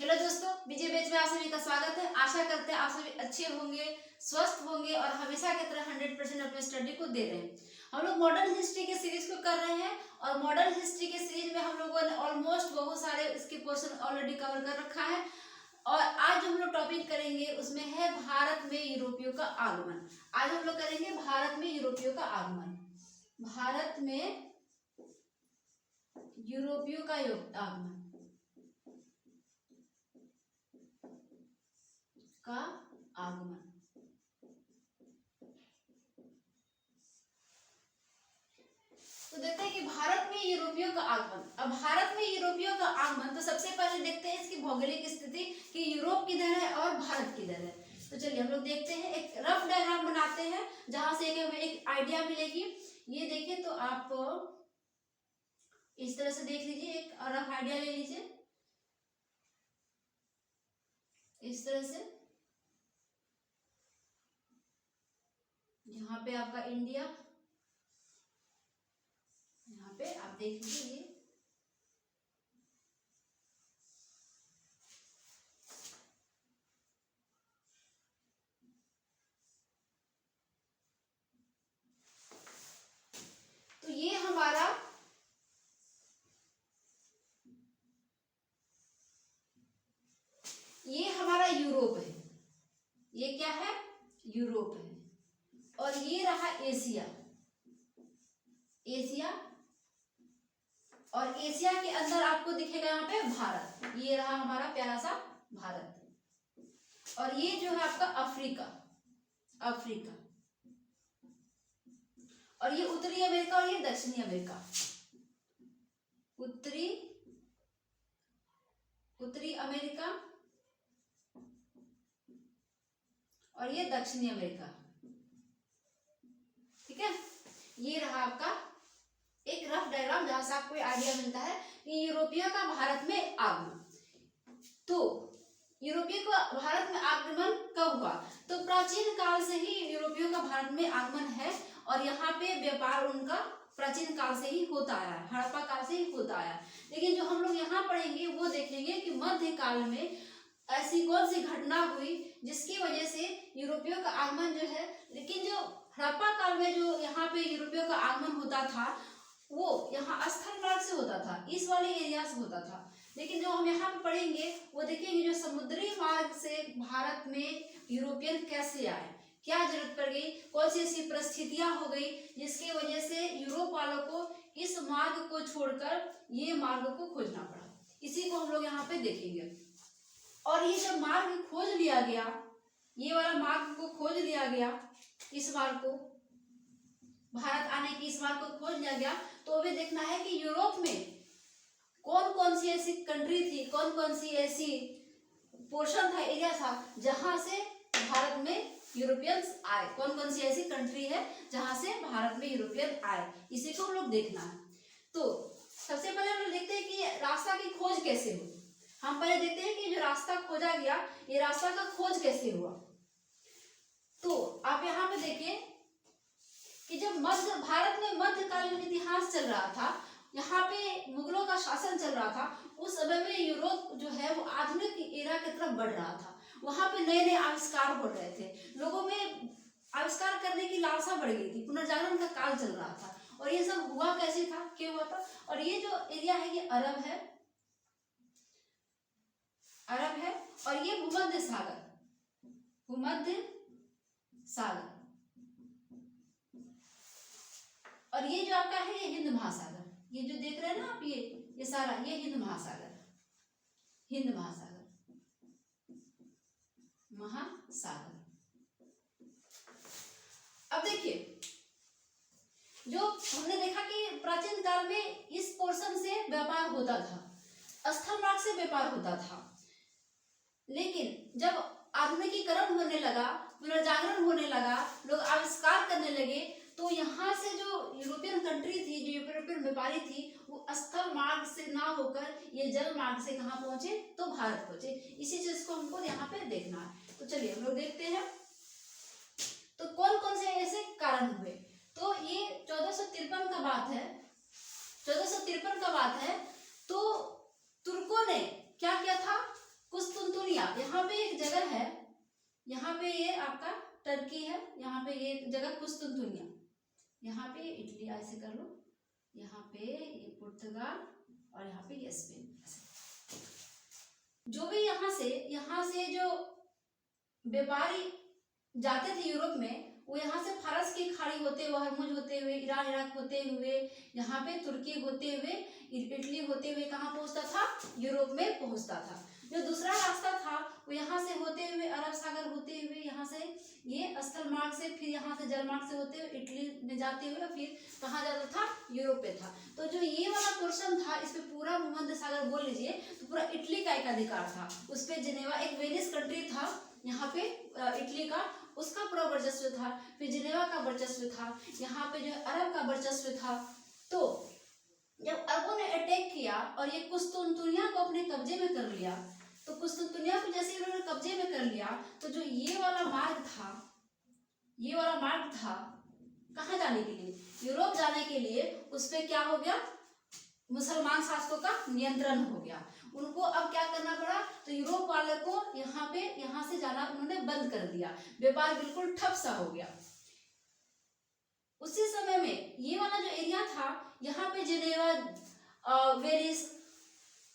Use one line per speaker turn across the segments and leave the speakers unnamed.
Hello दोस्तों, विजय batch में आप सभी का स्वागत है। आशा करते हैं आप सभी अच्छे होंगे, स्वस्थ होंगे और हमेशा की तरह 100% अपने स्टडी को दे रहे हैं। हम लोग मॉडर्न हिस्ट्री के सीरीज को कर रहे हैं और मॉडर्न हिस्ट्री के सीरीज में हम लोगों ने ऑलमोस्ट बहुत सारे इसके पोर्शन ऑलरेडी कवर कर रखा है। और आज जो हम लोग टॉपिक करेंगे उसमें है भारत में यूरोपियों का आगमन। आज हम लोग करेंगे भारत में यूरोपियों का आगमन, भारत में यूरोपियों का आगमन का आगमन। तो देखते हैं कि भारत में यूरोपियों का आगमन। अब भारत में यूरोपियों का आगमन, तो सबसे पहले देखते हैं इसकी भौगोलिक स्थिति कि यूरोप किधर है और भारत किधर है। तो चलिए हम लोग देखते हैं, एक रफ डायग्राम बनाते हैं जहां से हमें एक आइडिया मिलेगी। ये देखिए, तो आप इस तरह से देख लीजिए, एक रफ आइडिया ले लीजिए इस तरह से। यहाँ पे आपका इंडिया, यहाँ पे आप देख लीजिए ये तो ये हमारा यूरोप है। ये क्या है? यूरोप है। और ये रहा एशिया, एशिया। और एशिया के अंदर आपको दिखेगा यहाँ पे भारत। ये रहा हमारा प्यारा सा भारत। और ये जो है आपका अफ्रीका, अफ्रीका। और ये उत्तरी अमेरिका और ये दक्षिणी अमेरिका, उत्तरी अमेरिका और ये दक्षिणी अमेरिका। ठीक है, ये रहा आपका एक रफ डायग्राम जहां से आपको आइडिया मिलता है कि यूरोपियों का भारत में आगमन। तो यूरोपियों का भारत में आगमन कब हुआ? तो प्राचीन काल से ही यूरोपियों का भारत में आगमन है और यहाँ पे व्यापार उनका प्राचीन काल से ही होता आया है, हड़प्पा काल से ही होता आया। लेकिन जो हम लोग यहाँ पढ़ेंगे वो देखेंगे कि मध्य काल में ऐसी कौन सी घटना हुई जिसकी वजह से यूरोपियों का आगमन जो है। लेकिन जो हड़प्पा काल में जो यहाँ पे यूरोपियों का आगमन होता था वो यहाँ स्थल मार्ग से होता था, इस वाले एरिया से होता था। लेकिन जो हम यहाँ पे पढ़ेंगे वो देखेंगे जो समुद्री मार्ग से भारत में यूरोपियन कैसे आए, क्या जरूरत पड़ गई, कौन सी ऐसी परिस्थितियां हो गई जिसकी वजह से यूरोप वालों को इस मार्ग को छोड़कर ये मार्ग को खोजना पड़ा। इसी को हम लोग यहाँ पे देखेंगे। और ये जब मार्ग खोज लिया गया, ये वाला मार्ग को खोज लिया गया, इस मार्ग को भारत आने की इस मार्ग को खोज लिया गया, तो अभी देखना है कि यूरोप में कौन कौन सी ऐसी कंट्री थी, कौन कौन सी ऐसी पोर्शन था, एरिया था जहां से भारत में यूरोपियंस आए, कौन कौन सी ऐसी कंट्री है जहां से भारत में यूरोपियन आए, इसी को हम लोग देखना है। तो सबसे पहले हम लोग देखते हैं कि रास्ता की खोज कैसे हुई। हम पहले देखते हैं कि जो रास्ता खोजा गया, ये रास्ता का खोज कैसे हुआ। तो आप यहाँ पे देखिए कि जब भारत में मध्यकालीन इतिहास चल रहा था, यहाँ पे मुगलों का शासन चल रहा था, उस समय में यूरोप जो है वो आधुनिक एरा की तरफ बढ़ रहा था। वहां पे नए नए आविष्कार हो रहे थे, लोगों में आविष्कार करने की लालसा बढ़ गई थी, पुनर्जागरण का काल चल रहा था। और ये सब हुआ कैसे था, क्यों हुआ था? और ये जो एरिया है ये अरब है, अरब है। और ये भूमध्य सागर, भूमध्य सागर। और ये जो आपका है ये हिंद महासागर, ये जो देख रहे हैं ना आप, ये सारा ये हिंद महासागर, हिंद महासागर, महासागर। अब देखिए, जो हमने देखा कि प्राचीन काल में इस पोर्शन से व्यापार होता था, स्थल मार्ग से व्यापार होता था। लेकिन जब आधुनिकीकरण होने लगा, पुनर्जागरण होने लगा, लोग आविष्कार करने लगे, तो यहाँ से जो यूरोपियन कंट्री थी, जो यूरोपियन व्यापारी थी, वो स्थल मार्ग से ना होकर ये जल मार्ग से कहाँ पहुंचे? तो भारत पहुंचे। इसी चीज को हमको यहाँ पे देखना है। तो चलिए हम लोग देखते हैं तो कौन कौन से ऐसे कारण हुए। तो ये 1453 का बात है, 1453 का बात है। तो तुर्कों ने क्या किया था, कुछ कुस्तुनतुनिया, यहाँ पे एक जगह है, यहाँ पे ये आपका टर्की है, यहाँ पे ये जगह कुस्तुनतुनिया, यहाँ पे इटली, ऐसे कर लो, यहाँ पे ये पुर्तगाल और यहाँ पे ये स्पेन। जो भी यहाँ से जो व्यापारी जाते थे यूरोप में, वो यहाँ से फारस की खाड़ी होते हुए, हरमुज होते हुए, ईरान इराक होते हुए, यहाँ पे तुर्की होते हुए, इटली होते हुए कहाँ पहुँचता था? यूरोप में पहुँचता था। जो दूसरा रास्ता था वो यहाँ से होते हुए, अरब सागर होते हुए, यहाँ से ये स्थल मार्ग से, फिर यहाँ से जल मार्ग से होते हुए इटली में जाते हुए फिर कहाँ जाता था? यूरोप पे था। तो जो ये वाला पोर्शन था, इस पे पूरा भूमध्य सागर बोल लीजिए तो पूरा इटली का एक अधिकार था। उस पे जिनेवा, एक वेनिस कंट्री था यहाँ पे इटली का, उसका पूरा वर्चस्व था। फिर जिनेवा का वर्चस्व था, यहाँ पे जो अरब का वर्चस्व था। तो जब अरबों ने अटैक किया और ये कुस्तुनतुनिया को अपने कब्जे में कर लिया, तो कुस्तुनतुनिया को जैसे इन्होंने कब्जे में कर लिया, तो जो ये वाला मार्ग था कहाँ जाने के लिए? यूरोप जाने के लिए। उस पे क्या हो गया? मुसलमान शासकों का नियंत्रण हो गया। उनको अब क्या करना पड़ा? तो यूरोप वाले को यहाँ से जाना उन्होंने बंद कर दिया। व्यापार बिल्कुल ठप सा हो गया। उसी समय में ये वाला जो एरिया था, यहाँ पे जिनेवा, वेनिस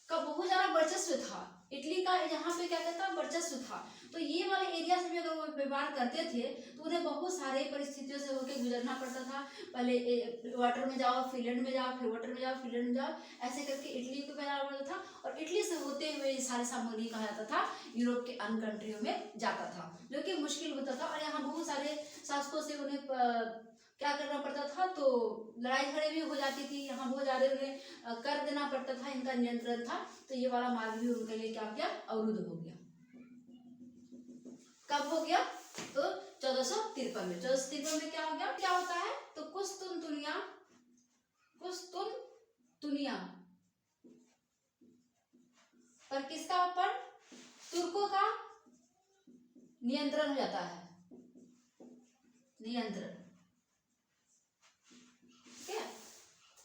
का बहुत ज्यादा वर्चस्व था। इटली का यहाँ पे क्या कहता है? वर्चस्व था। तो ये वाले एरिया से भी अगर वो व्यवहार करते थे तो उन्हें बहुत सारे परिस्थितियों से होकर गुजरना पड़ता था। पहले वाटर में जाओ, फिनलैंड में जाओ, फिर वाटर में जाओ, फिनलैंड में जाओ, ऐसे करके इटली को पहना पड़ता था। और इटली से होते हुए सारे सामग्री कहा जाता था यूरोप के अन्य कंट्रियों में जाता था, जो कि मुश्किल होता था। और यहाँ बहुत सारे शासकों से उन्हें क्या करना पड़ता था? तो लड़ाई झगड़े भी हो जाती थी। यहाँ बहुत ज्यादा उन्हें कर देना पड़ता था, इनका नियंत्रण था। तो ये वाला मार्ग भी उनके लिए क्या किया? अवरुद्ध हो गया। कब हो गया? तो 1453 में। 1453 में क्या हो गया? क्या होता है? तो कुस्तुनतुनिया पर किसका ऊपर? तुर्कों का नियंत्रण हो जाता है। नियंत्रण, ठीक है।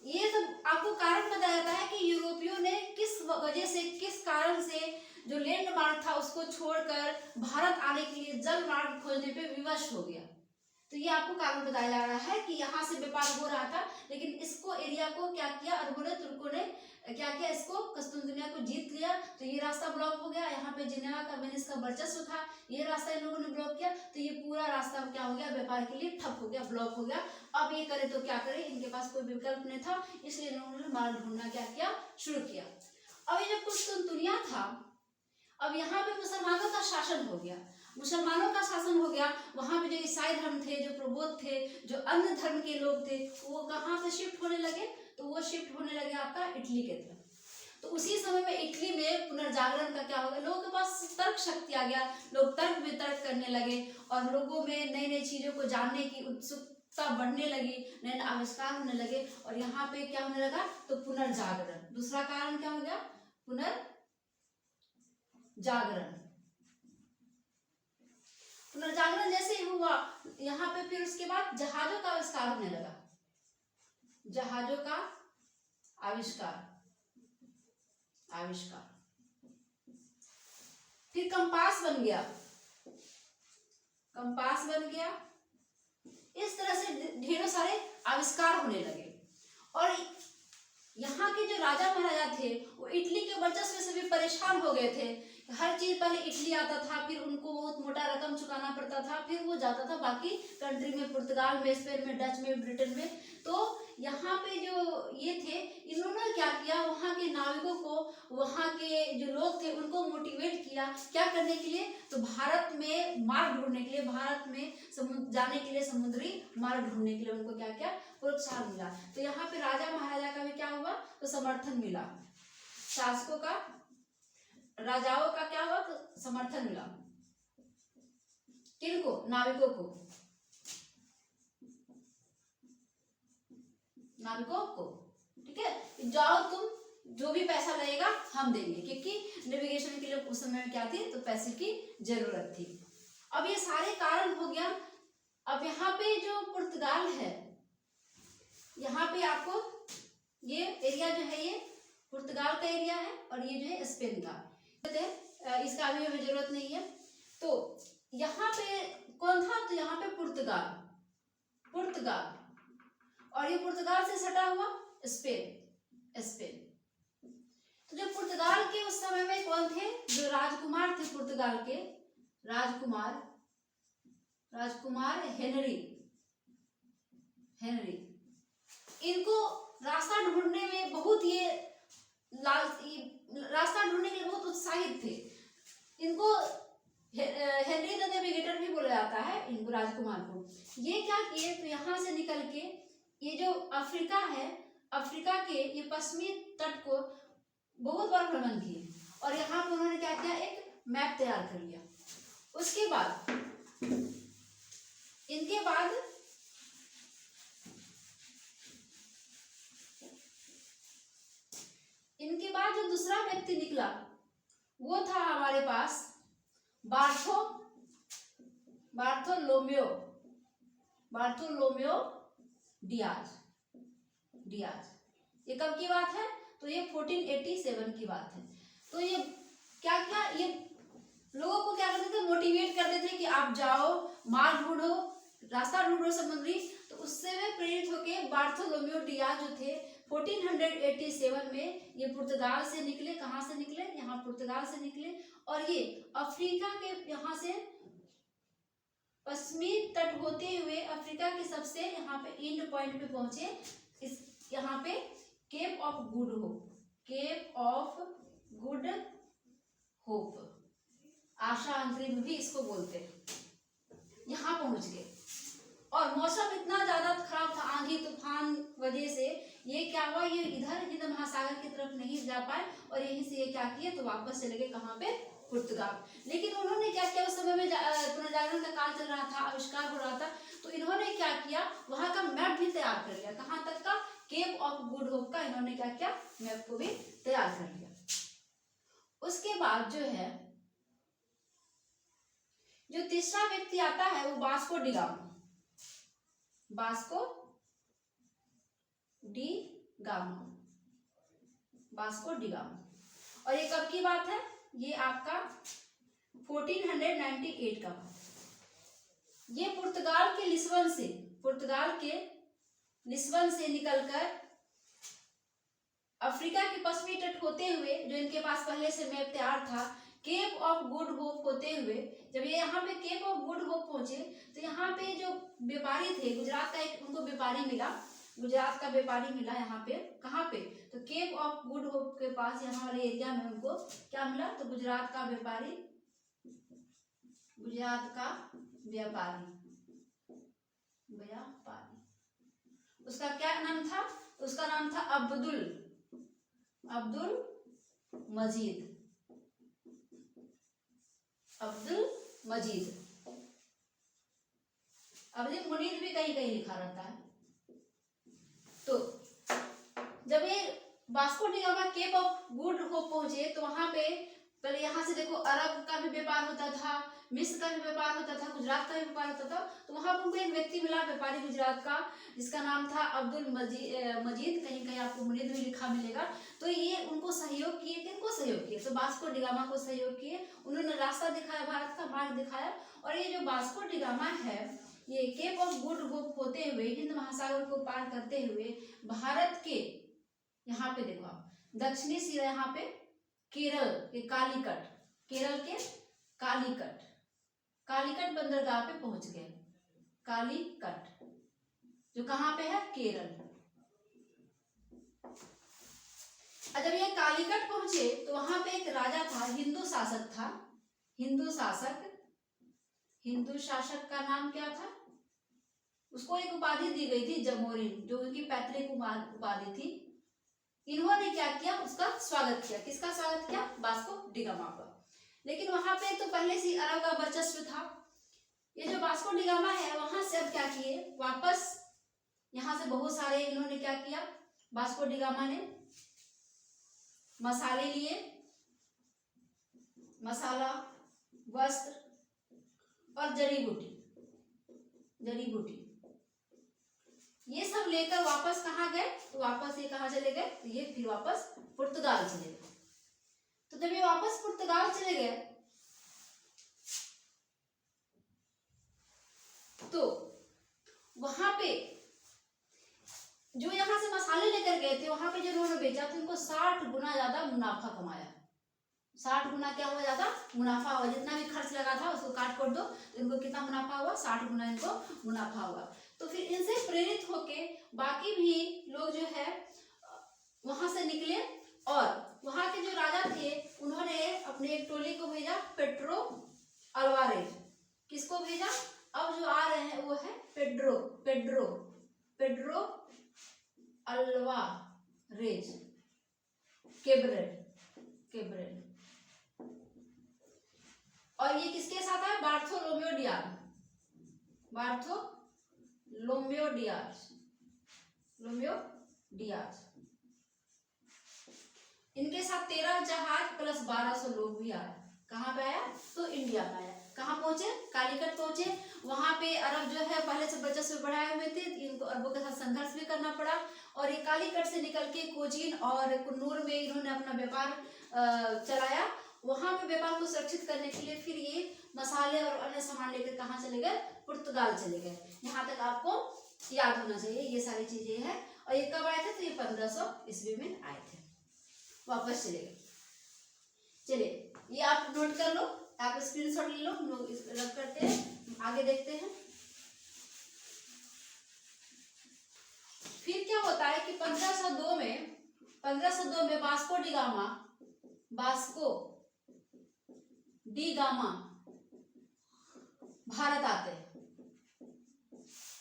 ये सब आपको कारण बताया जाता है कि यूरोपियों ने किस वजह से, किस कारण से जो लैंड मार्ग था उसको छोड़कर भारत आने के लिए जल मार्ग खोजने पे विवश हो गया। तो ये आपको कारण बताया जा रहा है कि यहाँ से व्यापार हो रहा था, लेकिन इसको एरिया को क्या किया? अरबों ने, तुर्कों ने क्या किया? इसको कुस्तुनतुनिया को जीत लिया। तो ये रास्ता ब्लॉक हो गया। यहाँ पे जिनेवा का, वेनिस का वर्चस्व था, ये रास्ता इन लोगों ने ब्लॉक किया। तो ये पूरा रास्ता क्या हो गया? व्यापार के लिए ठप हो गया, ब्लॉक हो गया। अब ये करे तो क्या करे? इनके पास कोई विकल्प नहीं था, इसलिए इन्होंने मार्ग ढूंढना क्या किया? शुरू किया। अब ये जो कुस्तुनतुनिया था, अब यहाँ पे मुसलमानों का शासन हो गया। मुसलमानों का शासन हो गया। वहां पे जो ईसाई धर्म थे, जो प्रबोध थे, जो अन्य धर्म के लोग थे, वो कहाँ पे शिफ्ट होने लगे? तो वो शिफ्ट होने लगे आपका इटली के तरफ। तो उसी समय में इटली में पुनर्जागरण का क्या हो गया? लोगों के पास तर्क शक्ति आ गया, लोग तर्क वितर्क करने लगे और लोगों में नई नई चीजों को जानने की उत्सुकता बढ़ने लगी, नए नए आविष्कार होने लगे। और यहाँ पे क्या होने लगा? तो पुनर्जागरण। दूसरा कारण क्या हो गया? पुनर्जागरण। पुनर्जागरण जैसे ही हुआ, यहाँ पे फिर उसके बाद जहाजों का आविष्कार होने लगा। जहाजों का आविष्कार, फिर कंपास बन गया। इस तरह से ढेरों सारे आविष्कार होने लगे। और यहाँ के जो राजा महाराजा थे वो इटली के वर्चस्व से भी परेशान हो गए थे। हर चीज पहले इटली आता था, फिर उनको बहुत मोटा रकम चुकाना पड़ता था, फिर वो जाता था बाकी कंट्री में, पुर्तगाल में, स्पेन में, डच में, ब्रिटेन में। तो यहाँ पे जो ये थे, इन्होंने क्या किया? वहाँ के नाविकों को, वहाँ के जो लोग थे उनको मोटिवेट किया क्या करने के लिए? तो भारत में मार्ग ढूंढने के लिए, भारत में जाने के लिए, समुद्री मार्ग ढूंढने के लिए उनको क्या किया? प्रोत्साहन मिला। तो यहाँ पे राजा महाराजा का भी क्या हुआ? तो समर्थन मिला। शासकों का, राजाओं का क्या हुआ? तो समर्थन मिला। किनको? नाविकों को। ठीक है, जाओ तुम, जो भी पैसा लगेगा हम देंगे, क्योंकि नेविगेशन के लिए उस समय में क्या थी? तो पैसे की जरूरत थी। अब ये सारे कारण हो गया। अब यहाँ पे जो पुर्तगाल है, यहाँ पे आपको ये एरिया जो है ये पुर्तगाल का एरिया है और ये जो है स्पेन का। इसका अभी हमें जरूरत नहीं है। तो यहाँ पे कौन था, तो यहाँ पे पुर्तगाल, और ये पुर्तगाल से सटा हुआ स्पेन। तो जो पुर्तगाल के उस समय में कौन थे, जो राजकुमार थे पुर्तगाल के, राजकुमार हेनरी, इनको रास्ता ढूंढने में बहुत ये रास्ता ढूंढने के लिए बहुत उत्साहित थे। इनको हेनरी द नेविगेटर भी बोला जाता है इनको, राजकुमार को। ये क्या किए, तो यहाँ से निकल के ये जो अफ्रीका है, अफ्रीका के ये पश्चिमी तट को बहुत बार भ्रमण किए, और यहाँ पे उन्होंने क्या किया, एक मैप तैयार कर लिया। उसके बाद इनके बाद जो दूसरा व्यक्ति निकला वो था हमारे पास बार्थोलोम्यो डियाज। ये कब की बात है, तो ये 1487 की बात है। तो ये क्या क्या, ये लोगों को क्या करते थे, मोटिवेट करते थे कि आप जाओ, मार्ग ढूंढो, रास्ता ढूंढो समुद्री। तो उससे वे प्रेरित होके बार्थोलोम्यो डियाज जो थे 1487 में ये पुर्तगाल से निकले। कहाँ से निकले, यहाँ पुर्तगाल से निकले, और ये अफ्रीका के यहाँ से पश्चिमी तट होते हुए अफ्रीका के सबसे यहाँ पे एंड पॉइंट पे पहुंचे, इस यहाँ पे केप ऑफ गुड होप, आशा अंतरिम भी इसको बोलते हैं। यहाँ पहुंच गए, और मौसम इतना ज्यादा खराब था, आंधी तूफान वजह से ये क्या हुआ, ये इधर हिंद महासागर की तरफ नहीं जा पाए, और यहीं से ये क्या किए, तो वापस चले गए कहाँ पे, पुर्तगाल। लेकिन उन्होंने क्या किया, उस समय में पुनर्जागरण का काल चल रहा था, आविष्कार हो रहा था, तो इन्होंने क्या किया, वहां का मैप भी तैयार कर लिया। कहाँ तक का, केप ऑफ गुड होप का इन्होंने क्या किया, मैप को भी तैयार कर लिया। उसके बाद जो है, जो तीसरा व्यक्ति आता है वो वास्को डी गामा। और ये कब की बात है, ये आपका 1498 का बात है। ये पुर्तगाल के लिस्बन से निकलकर अफ्रीका के पश्चिमी तट होते हुए, जो इनके पास पहले से मैप तैयार था, केप ऑफ गुड होप होते हुए, जब ये यहाँ पे केप ऑफ गुड होप पहुंचे, तो यहाँ पे जो व्यापारी थे, गुजरात का एक उनको व्यापारी मिला यहाँ पे। कहाँ पे, तो केप ऑफ गुड होप के पास, यहाँ वाले एरिया में उनको क्या मिला, तो गुजरात का व्यापारी। उसका क्या नाम था, उसका नाम था अब्दुल मजीद। अब्दुल मुनीद भी कहीं कहीं लिखा रहता है। तो जब ये Vasco da Gama Cape of Good Hope पहुंचे, तो वहां पे पहले यहाँ से देखो, अरब का भी व्यापार होता था, मिस्र का भी व्यापार होता था, गुजरात का भी व्यापार होता था। तो वहां पर उनको एक व्यक्ति मिला, व्यापारी गुजरात का, जिसका नाम था अब्दुल मजीद। कहीं कहीं आपको मुनीद भी लिखा मिलेगा। तो ये उनको सहयोग किए, किनको सहयोग किए, तो वास्को डी गामा को सहयोग किए। उन्होंने रास्ता दिखाया, भारत का मार्ग दिखाया। और ये जो वास्को डी गामा है, ये केप ऑफ गुड होप होते हुए, हिंद महासागर को पार करते हुए, भारत के यहाँ पे देखो आप, दक्षिणी सिरा, यहाँ पे केरल के कालीकट बंदरगाह पे पहुंच गए। कालीकट जो कहाँ पे है, केरल। जब ये कालीकट पहुंचे, तो वहां पे एक राजा था, हिंदू शासक का नाम क्या था, उसको एक उपाधि दी गई थी, जमोरिन, जो उनकी पैतृक उपाधि थी। इन्होंने क्या किया, उसका स्वागत किया। किसका स्वागत किया, वास्को डी गामा का। लेकिन वहां पे तो पहले से अरब का वर्चस्व था। ये जो वास्को डी गामा है, वहां से अब क्या किए, वापस यहाँ से बहुत सारे इन्होंने क्या किया, वास्को डी गामा ने मसाले लिए, मसाला, वस्त्र और जड़ी बूटी ये सब लेकर वापस कहाँ गए, तो वापस ये कहाँ चले गए, तो ये फिर वापस पुर्तगाल चले गए। तो जब ये वापस पुर्तगाल चले गए तो वहां पे जो यहाँ से मसाले लेकर गए थे वहां पे जो उन्होंने बेचा तो उनको 60 गुना ज्यादा मुनाफा कमाया। 60 गुना क्या हुआ, ज्यादा मुनाफा हुआ। जितना भी खर्च लगा था उसको काट कर दो तो इनको कितना मुनाफा हुआ, 60 गुना इनको मुनाफा हुआ। तो फिर इनसे प्रेरित होके बाकी भी लोग जो है वहां से निकले और वहां के जो राजा थे उन्होंने अपने एक टोली को भेजा, पेड्रो अल्वारेज। किसको भेजा, अब जो आ रहे हैं वो है Pedro Pedro Pedro Alvares Cabral Cabral. और ये किसके साथ है, बार्थोलोम्यो डियाज, बार्थोलोम्यो डियाज, लोम्यो डियाज। इनके साथ 13 जहाज प्लस 1200 लोग भी आए। कहाँ पे आया, तो इंडिया में आया। कहाँ पहुंचे, कालीकट पहुंचे। वहां पे अरब जो है पहले से वर्चस्व बढ़ाए हुए थे, इनको अरबों के साथ संघर्ष भी करना पड़ा। और ये कालीकट से निकल के कोचीन और कुन्नूर में इन्होंने अपना व्यापार चलाया। वहां पे व्यापार को सुरक्षित करने के लिए फिर ये मसाले और अन्य सामान लेकर कहाँ चले गए, पुर्तगाल चले गए। यहाँ तक आपको याद होना चाहिए, ये सारी चीजें हैं। और ये कब आए थे, तो ये 1500 ईस्वी में आए थे, वापस चले गए। चलिए ये आप नोट कर लो, आप स्क्रीनशॉट ले लो, हम लोग रख करते हैं, आगे देखते हैं। फिर क्या होता है कि 1502 में वास्को डी गामा भारत आते हैं।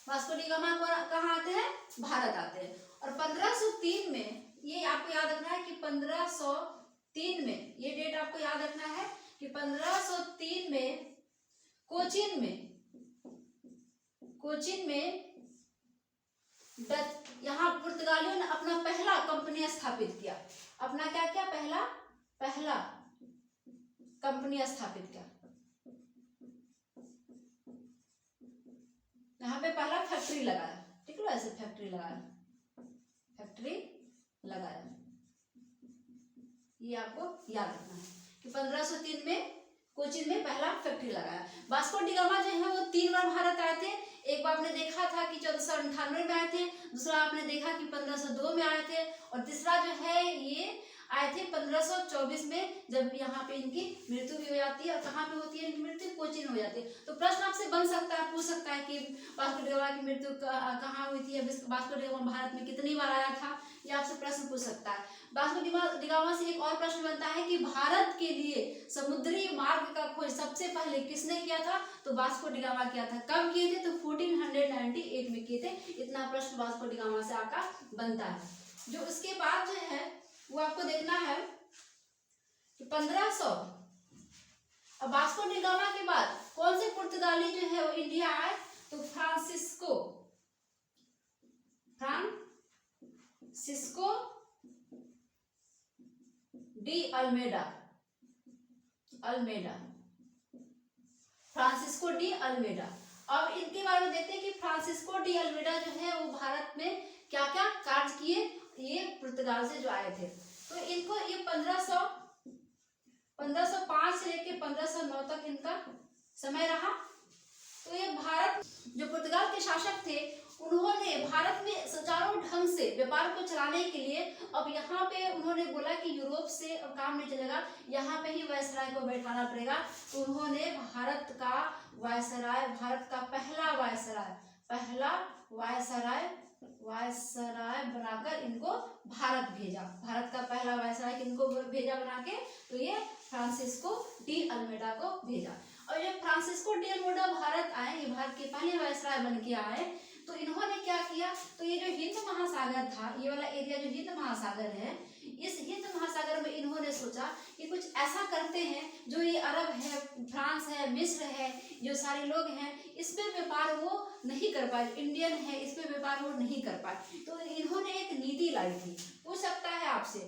वास्को डी गामा कहाँ आते हैं, भारत आते हैं। और 1503 में, ये आपको याद रखना है कि 1503 में, ये डेट आपको याद रखना है कि 1503 में कोचीन में यहाँ पुर्तगालियों ने अपना पहला कंपनी स्थापित किया। अपना क्या किया, पहला कंपनी स्थापित किया। यहाँ पे पहला फैक्ट्री लगाया, ठीक है, ऐसे फैक्ट्री लगाया। ये आपको याद रखना है कि 1503 में कोचीन में पहला फैक्ट्री लगाया। वास्को डी गामा जो है वो 3 बार भारत आए थे। एक बार आपने देखा था कि 1498 में आए थे, दूसरा आपने देखा कि 1502 में आए थे, और तीसरा जो है ये आए थे 1524 में, जब यहाँ पे इनकी मृत्यु भी हो जाती है। और कहाँ पे होती है इनकी मृत्यु, कोचीन हो जाती है। तो प्रश्न आपसे बन सकता है, पूछ सकता है कि वास्को डी गामा की मृत्यु कहाँ हुई थी, वास्को डी गामा भारत में कितनी बार आया था, ये आपसे प्रश्न पूछ सकता है। वास्को डी गामा से एक और प्रश्न बनता है कि भारत के लिए समुद्री मार्ग का खोज सबसे पहले किसने किया था, तो वास्को डी गामा किया था। कब किए थे, तो 1498 में किए थे। इतना प्रश्न वास्को डी गामा से आपका बनता है। जो उसके बाद जो है वो आपको देखना है कि 1500, अब वास्को डी गामा के बाद कौन से पुर्तगाली जो है वो इंडिया आए, तो Francisco de Almeida, Francisco de Almeida. अब इनके बारे में देखते हैं कि फ्रांसिस्को डी अल्मेडा जो है वो भारत में क्या क्या कार्य किए, ये पुर्तगाल से जो आए थे। तो इनको ये 1505 से लेके 1509 तक इनका समय रहा। तो ये भारत, जो पुर्तगाल के शासक थे, उन्होंने भारत में सुचारू ढंग से व्यापार को चलाने के लिए अब यहाँ पे उन्होंने बोला कि यूरोप से अब काम नहीं चलेगा, यहाँ पे ही वायसराय को बैठाना पड़ेगा। तो उन्होंने भारत का पहला वायसराय बनाकर इनको भारत भेजा। भारत का पहला वायसराय किनको भेजा बना के, तो ये फ्रांसिस्को डी अल्मेडा को भेजा। और जब फ्रांसिस्को डी अल्मेडा भारत आए, ये भारत के पहले वायसराय बन के आए, तो इन्होंने क्या किया, तो ये जो हिंद महासागर था, ये वाला एरिया जो हिंद महासागर है, इस हिंद महासागर में इन्होंने सोचा कि कुछ ऐसा करते हैं जो ये अरब है, फ्रांस है, मिस्र है, जो सारे लोग हैं, इस पे व्यापार वो नहीं कर पाए, इंडियन है, इस पे व्यापार वो नहीं कर पाए। तो इन्होंने एक नीति लाई थी। पूछ सकता है आपसे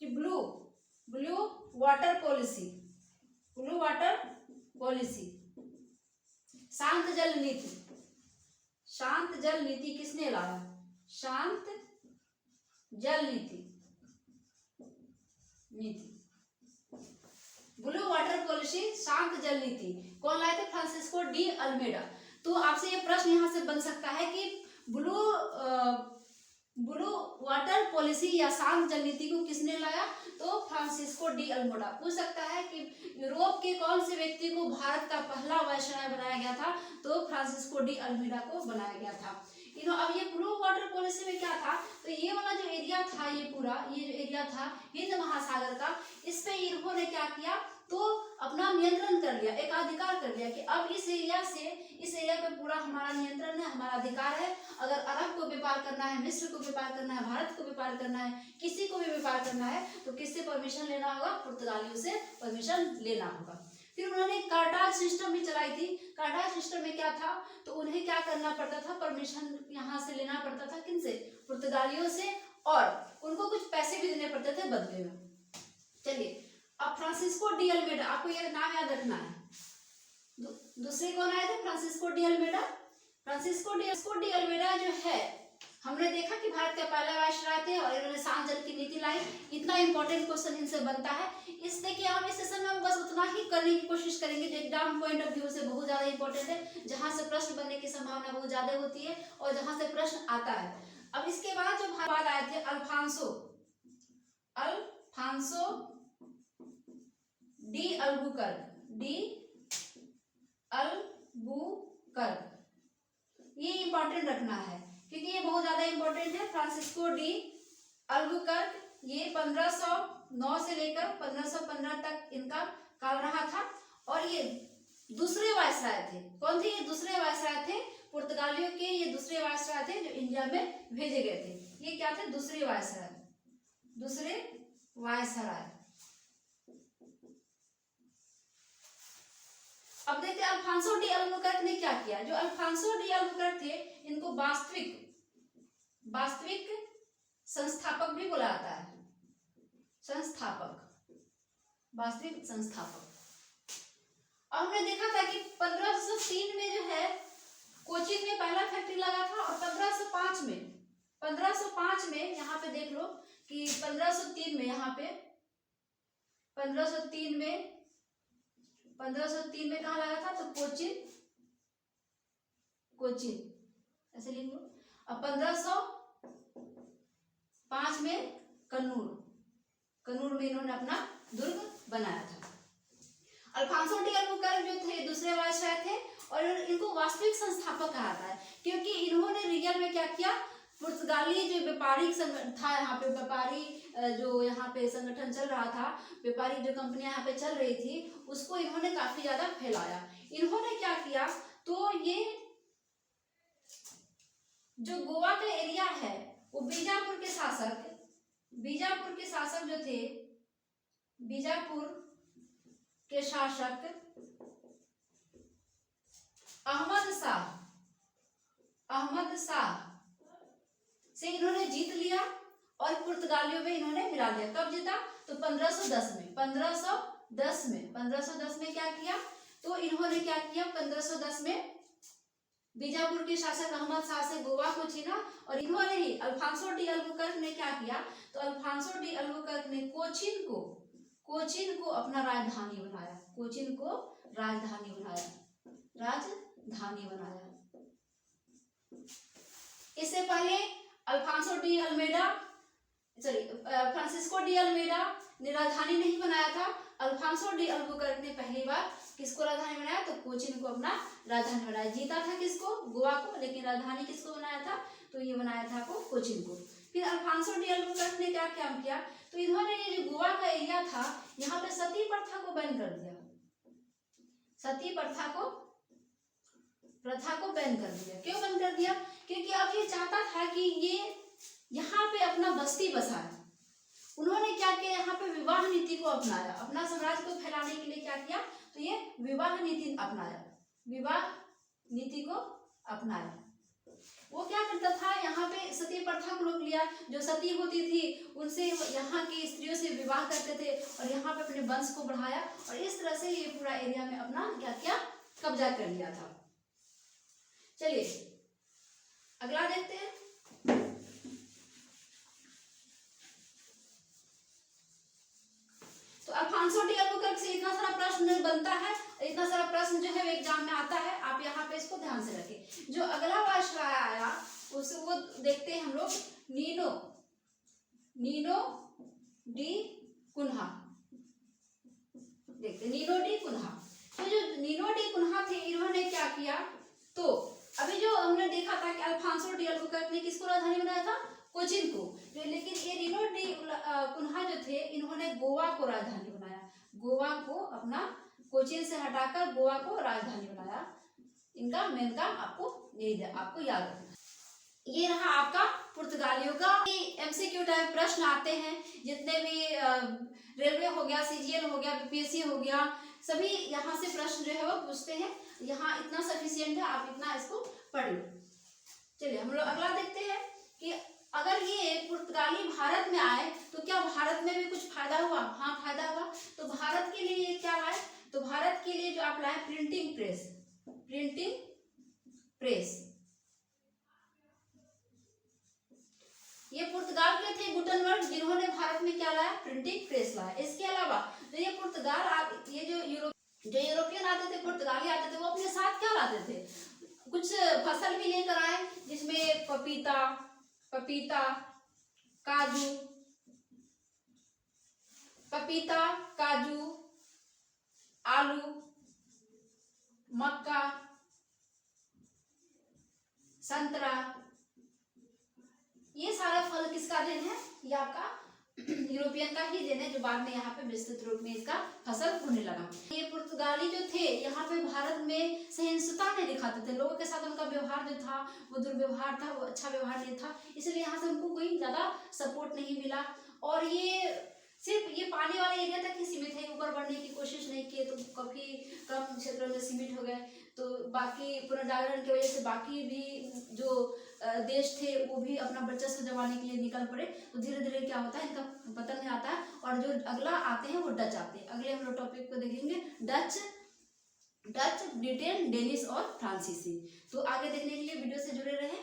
कि ब्लू वाटर पॉलिसी, शांत जल नीति किसने लाया, शांत जल नीति। ब्लू वाटर पॉलिसी, शांत जल नीति कौन लाए थे? Francisco de Almeida. तो आपसे ये प्रश्न यहाँ से बन सकता है कि ब्लू वाटर पॉलिसी या शांत जल नीति को किसने लाया? तो फ्रांसिस्को डी अल्मेडा। पूछ सकता है कि यूरोप के कौन से व्यक्ति को भारत का पहला वायसराय बनाया गया था? तो फ्रांसिस्को डी अल्मेडा को बनाया गया था। अब ये ब्लू वाटर पॉलिसी में क्या था? तो ये वाला जो एरिया था, ये पूरा ये जो एरिया था हिंद महासागर का, इस पे इन्होंने क्या किया? तो अपना नियंत्रण कर लिया, एकाधिकार कर लिया कि अब इस एरिया पे पूरा हमारा नियंत्रण है, हमारा अधिकार है। अगर अरब को व्यापार करना है, मिस्र को व्यापार करना है, भारत को व्यापार करना है, किसी को भी व्यापार करना है तो किससे परमिशन लेना होगा? पुर्तगालियों से परमिशन लेना होगा। फिर उन्होंने कार्टाज सिस्टम भी चलाई थी। कार्टाज सिस्टम में क्या था? तो उन्हें क्या करना पड़ता था? परमिशन यहाँ से लेना पड़ता था, किनसे? पुर्तगालियों से, और उनको कुछ पैसे भी देने पड़ते थे बदले में। चलिए, अब फ्रांसिस्को डी अल्मेडा, आपको ये नाम याद रखना है। दूसरे कौन आए थे? Francisco de Almeida. Francisco de Almeida जो है, हमने देखा कि भारत के पहले वायसराय थे और इन्होंने शांत जल की नीति लाई। इतना इंपॉर्टेंट क्वेश्चन इनसे बनता है, इसलिए कि हम इस सेशन में बस उतना ही करने की कोशिश करेंगे जो एग्जाम पॉइंट ऑफ व्यू से बहुत ज्यादा इंपॉर्टेंट है, जहां से प्रश्न बनने की संभावना बहुत ज्यादा होती है और जहां से प्रश्न आता है। अब इसके बाद जो बाद आए थे अल्फांसो डी अल्बुकर्क, ये इंपॉर्टेंट रखना है क्योंकि ये बहुत ज्यादा इंपॉर्टेंट है। फ्रांसिस्को डी अल्बुकर्क, ये 1509 से लेकर 1515 तक इनका काल रहा था और ये दूसरे वायसराय थे। कौन थे ये? दूसरे वायसराय थे पुर्तगालियों के। ये दूसरे वायसराय थे जो इंडिया में भेजे गए थे। ये क्या थे? दूसरे वायसराय। अब देखते हैं अल्फांसो डी अल्बुकर्क ने क्या किया। जो अल्फांसो डी अल्बुकर्क थे, इनको वास्तविक संस्थापक भी बोला जाता है। वास्तविक संस्थापक। हमने देखा था कि 1503 में जो है कोचीन में पहला फैक्ट्री लगा था और 1505 में यहाँ पे देख लो कि 1503 में यहाँ पे 1503 में कहाँ लगा था? तो कोचीन ऐसे लिख लो। अब 1505 में कन्नूर में इन्होंने अपना दुर्ग बनाया था। अल्फांसो डी अल्बुकर्क जो थे दूसरे वायसराय थे और इनको वास्तविक संस्थापक कहा था क्योंकि इन्होंने रियल में क्या किया? पुर्तगाली जो व्यापारिक था, यहाँ पे व्यापारी जो यहाँ पे संगठन चल रहा था, व्यापारिक जो कंपनियां यहाँ पे चल रही थी, उसको इन्होंने काफी ज्यादा फैलाया। इन्होंने क्या किया? तो ये जो गोवा का एरिया है वो बीजापुर के शासक जो थे, बीजापुर के शासक अहमद शाह से इन्होंने जीत लिया और पुर्तगालियों में इन्होंने मिला दिया। कब जीता? तो 1510 में क्या किया? तो इन्होंने क्या किया? 1510 में बीजापुर के शासक अहमद शाह से गोवा को छीना और इन्होंने ही अल्फांसो डी अल्बुकर्क ने क्या किया? तो अल्फांसो डी अल्बुकर्क ने कोचीन को अपना राजधानी बनाया। इससे पहले फ्रांसिस्को डी अल्मेडा ने राजधानी नहीं बनाया था। अल्फांसो डी अल्बुकर्क ने पहली बार किसको राजधानी बनाया? तो कोचीन को अपना राजधानी बनाया। जीता था किसको? गोवा को, लेकिन राजधानी किसको बनाया था? तो ये बनाया था को कोचीन को। फिर अल्फांसो डी अल्बुकर्क ने क्या काम किया? तो इन्होंने ये जो गोवा का एरिया था यहाँ पे सती प्रथा को बैन कर दिया। क्यों बैन कर दिया? क्योंकि अब ये चाहता था कि ये यहाँ पे अपना बस्ती बसाए। उन्होंने क्या किया? यहाँ पे विवाह नीति को अपनाया। अपना साम्राज्य को फैलाने के लिए क्या किया? तो ये विवाह नीति को अपनाया। वो क्या करता था? यहाँ पे सती प्रथा को रोक लिया। जो सती होती थी उनसे यहाँ की स्त्रियों से विवाह करते थे और यहाँ पे अपने वंश को बढ़ाया और इस तरह से ये पूरा एरिया में अपना क्या किया? कब्जा कर लिया था। चलिए अगला देखते हैं। तो तो अल्फांसो डी अल्बुकर्क से इतना सारा प्रश्न बनता है, इतना सारा प्रश्न जो है एग्जाम में आता है, आप यहाँ पे इसको ध्यान से रखें। जो अगला वायसराय आया उसे वो देखते हैं हम लोग, नीनो डी कुन्हा, देखते नीनो डी कुन्हा। तो जो नीनो डी कुन्हा थे, इन्होंने क्या किया, तो अभी जो हमने देखा था कि अल्फांसो डी अल्बुकर्क ने किसको राजधानी बनाया था, कोचिन को, लेकिन ये नीनो डी कुन्हा जो थे, इन्होंने गोवा को राजधानी बनाया, गोवा को अपना कोचिन से हटाकर गोवा को राजधानी बनाया। इनका मेन काम आपको यही आपको याद रखना। ये रहा आपका पुर्तगालियों का। एमसीक्यू टाइप प्रश्न आते हैं, जितने भी रेलवे हो गया, सीजीएल हो गया, बीपीएससी हो गया, सभी यहाँ से प्रश्न जो है वो पूछते हैं। यहाँ इतना सफिशिएंट है, आप इतना इसको पढ़ लो। चलिए हम लोग अगला देखते हैं कि अगर ये पुर्तगाली भारत में आए तो क्या भारत में भी कुछ फायदा हुआ। हाँ, फायदा हुआ। तो भारत के लिए क्या लाए, तो भारत के लिए जो आप लाए प्रिंटिंग प्रेस, प्रिंटिंग प्रेस। ये पुर्तगाल के थे गुटनबर्ग, जिन्होंने भारत में क्या लाया, प्रिंटिंग प्रेस लाया। इसके अलावा तो ये पुर्तगाल, ये जो यूरोपियन आते थे, पुर्तगाली आते थे, वो अपने साथ क्या लाते थे, कुछ फसल भी लेकर आए, जिसमें पपीता, काजू, आलू, मक्का, संतरा, ये सारा फल किसका देन है, ये आपका यूरोपियन का ही देन है, जो बाद में यहाँ पे विस्तृत रूप में इसका फसल होने लगा। ये पुर्तगाली जो थे, यहाँ पे भारत में सहिष्णुता नहीं दिखाते थे, लोगों के साथ उनका व्यवहार जो था वो दुर्व्यवहार था, वो अच्छा व्यवहार नहीं था, इसलिए यहाँ से उनको कोई ज्यादा सपोर्ट नहीं मिला। और ये सिर्फ ये पानी वाले एरिया तक ही सीमित है, ऊपर बढ़ने की कोशिश नहीं की, तो काफी कम क्षेत्रों में सीमित हो गए। तो बाकी पुनर्जागरण की वजह से बाकी भी जो देश थे वो भी अपना वर्चस्व जमाने के लिए निकल पड़े। तो धीरे धीरे क्या होता है, इनका पतन में आता है। और जो अगला आते हैं वो डच आते हैं। अगले हम लोग टॉपिक को देखेंगे डच, ब्रिटेन, डेनिश और फ्रांसीसी। तो आगे देखने के लिए वीडियो से जुड़े रहें।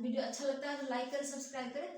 वीडियो अच्छा लगता है तो लाइक करें, सब्सक्राइब करें।